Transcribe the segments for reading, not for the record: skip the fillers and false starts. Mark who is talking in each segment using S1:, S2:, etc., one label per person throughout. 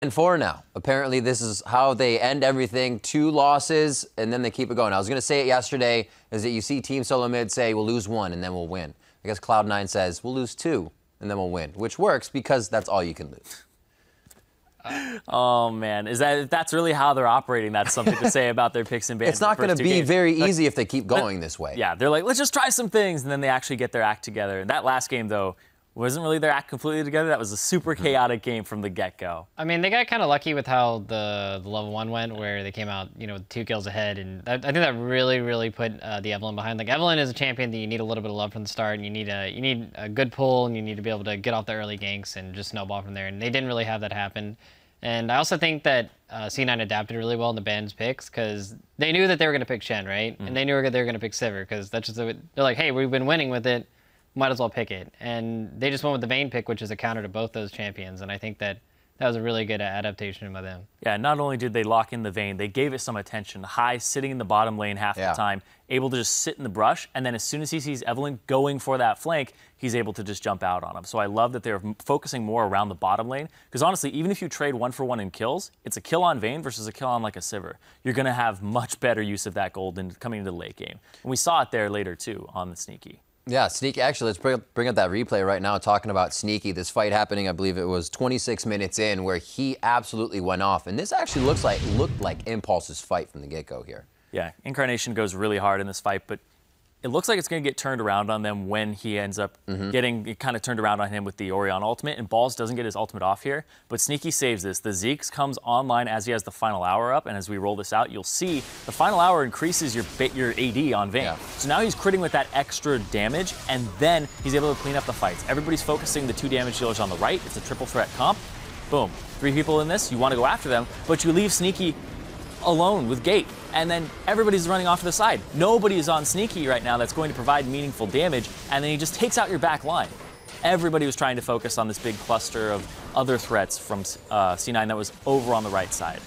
S1: And 4 now. Apparently, this is how they end everything. 2 losses, and then they keep it going. I was going to say it yesterday, is that you see Team Solo Mid say, we'll lose 1, and then we'll win. I guess Cloud9 says, we'll lose 2, and then we'll win, which works because that's all you can lose.
S2: Oh, man. If that's really how they're operating, that's something to say about their picks and bans.
S1: It's not going to be very easy if they keep going this way.
S2: Yeah, they're like, let's just try some things, and then they actually get their act together. And that last game, though, wasn't really their act completely together. That was a super chaotic game from the get-go.
S3: I mean, they got kind of lucky with how the level 1 went, where they came out, with 2 kills ahead, and I think that really put the Evelynn behind. Like, Evelynn is a champion that you need a little bit of love from the start, and you need a good pull, and you need to be able to get off the early ganks and just snowball from there. And they didn't really have that happen. And I also think that C9 adapted really well in the band's picks, because they knew that they were going to pick Shen, right? And they knew they were going to pick Sivir, because that's just they're like, hey, we've been winning with it. Might as well pick it. And they just went with the Vayne pick, which is a counter to both those champions. And I think that was a really good adaptation by them.
S2: Yeah, not only did they lock in the Vayne, they gave it some attention. Hai sitting in the bottom lane half the time, able to just sit in the brush. And then as soon as he sees Evelynn going for that flank, he's able to just jump out on him. So I love that they're focusing more around the bottom lane. Because honestly, even if you trade 1-for-1 in kills, it's a kill on Vayne versus a kill on like a Sivir. You're going to have much better use of that gold than coming into the late game. And we saw it there later, too, on the Sneaky.
S1: Yeah, Sneaky. Actually, let's bring up that replay right now, talking about Sneaky. This fight happening, I believe it was 26 minutes in, where he absolutely went off. And this actually looked like Impulse's fight from the get-go here.
S2: Yeah, Incarnation goes really hard in this fight, but it looks like it's going to get turned around on them when he ends up getting it kind of turned around on him with the Orion ultimate. And Balls doesn't get his ultimate off here, but Sneaky saves this. The Zeke's comes online as he has the final hour up, and as we roll this out, you'll see the final hour increases your AD on Vayne. Yeah. So now he's critting with that extra damage, and then he's able to clean up the fights. Everybody's focusing the 2 damage dealers on the right. It's a triple threat comp. Boom. 3 people in this. You want to go after them, but you leave Sneaky alone with Gate, and then everybody's running off to the side. Nobody is on Sneaky right now that's going to provide meaningful damage, and then he just takes out your back line. Everybody was trying to focus on this big cluster of other threats from C9 that was over on the right side.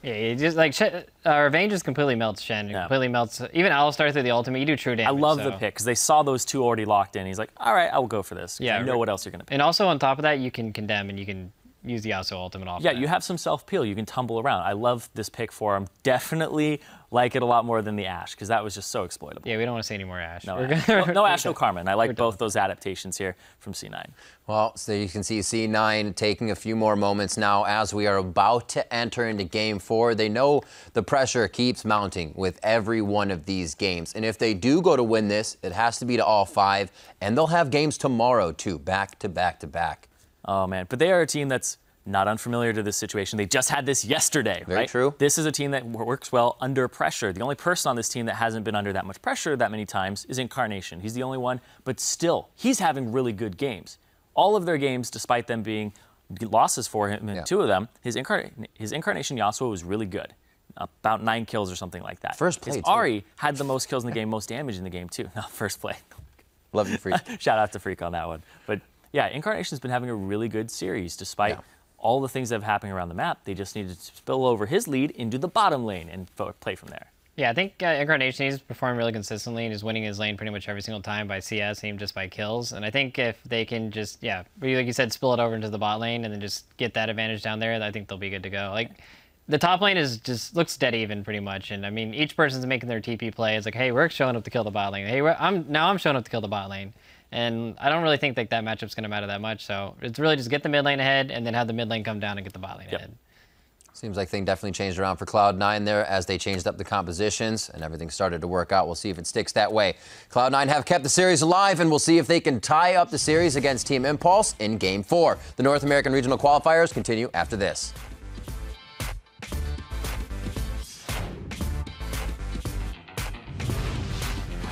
S3: Yeah, it just like Vayne just completely melts Shen. It completely melts even Alistar through the ultimate. You do true damage.
S2: I love the pick because they saw those 2 already locked in. He's like, all right, I will go for this. Yeah, I know what else you're gonna pick.
S3: And also on top of that, you can condemn and you can use the Yasuo ultimate off.
S2: Yeah, you have some self-peel. You can tumble around. I love this pick for him. Definitely like it a lot more than the Ashe, because that was just so exploitable.
S3: Yeah, we don't want to say any more Ashe.
S2: No, no Ashe, no Carmen. I like both those adaptations here from C9.
S1: Well, so you can see C9 taking a few more moments now as we are about to enter into Game 4. They know the pressure keeps mounting with every one of these games. And if they do go to win this, it has to be to all 5. And they'll have games tomorrow, too, back to back to back.
S2: Oh, man. But they are a team that's not unfamiliar to this situation. They just had this yesterday,
S1: Very true.
S2: This is a team that works well under pressure. The only person on this team that hasn't been under that much pressure that many times is Incarnation. He's the only one, but still, he's having really good games. All of their games, despite them being losses for him, and 2 of them, his Incarnation Yasuo was really good. About 9 kills or something like that.
S1: First play,
S2: his Ahri had the most kills in the game, most damage in the game, too. No, first play.
S1: Love you, Freak.
S2: Shout out to Freak on that one. But yeah, Incarnation's been having a really good series, despite all the things that have happened around the map. They just needed to spill over his lead into the bottom lane and play from there.
S3: Yeah, I think Incarnation needs to perform really consistently and is winning his lane pretty much every single time by CS, even just by kills. And I think if they can just, like you said, spill it over into the bot lane and then just get that advantage down there, I think they'll be good to go. Like, the top lane is just looks dead even pretty much. And I mean, each person's making their TP play. It's like, hey, we're showing up to kill the bot lane. Hey, I'm showing up to kill the bot lane. And I don't really think that matchup's going to matter that much. So it's really just get the mid lane ahead and then have the mid lane come down and get the bot lane ahead.
S1: Seems like things definitely changed around for Cloud9 there as they changed up the compositions and everything started to work out. We'll see if it sticks that way. Cloud9 have kept the series alive, and we'll see if they can tie up the series against Team Impulse in Game 4. The North American Regional Qualifiers continue after this.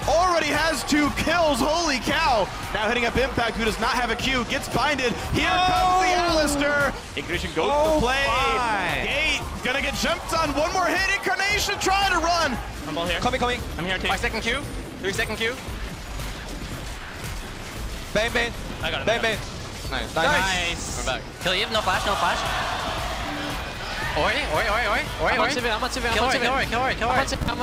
S4: Already has 2 kills, holy cow! Now hitting up Impact, who does not have a Q, gets binded. Here comes the Alistair. Incarnation goes to play. Gate gonna get jumped on. One more hit. Incarnation trying to run.
S5: I'm all here. Coming. I'm here. 5-second Q. 3-second Q.
S4: Bang.
S5: I got it.
S4: Bang.
S5: Nice. We're back. Kill Eve. No flash. Oi.
S3: I'm on Sivir.
S5: Kill Ori.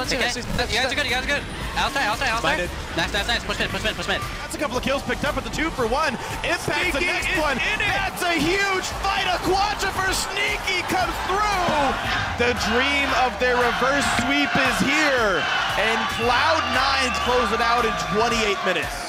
S5: You guys are good. Outside. Nice. Push mid.
S4: That's a couple of kills picked up at the 2-for-1. Impact's the next one. That's a huge fight. A quadra for Sneaky comes through. The dream of their reverse sweep is here. And Cloud9 close it out in 28 minutes.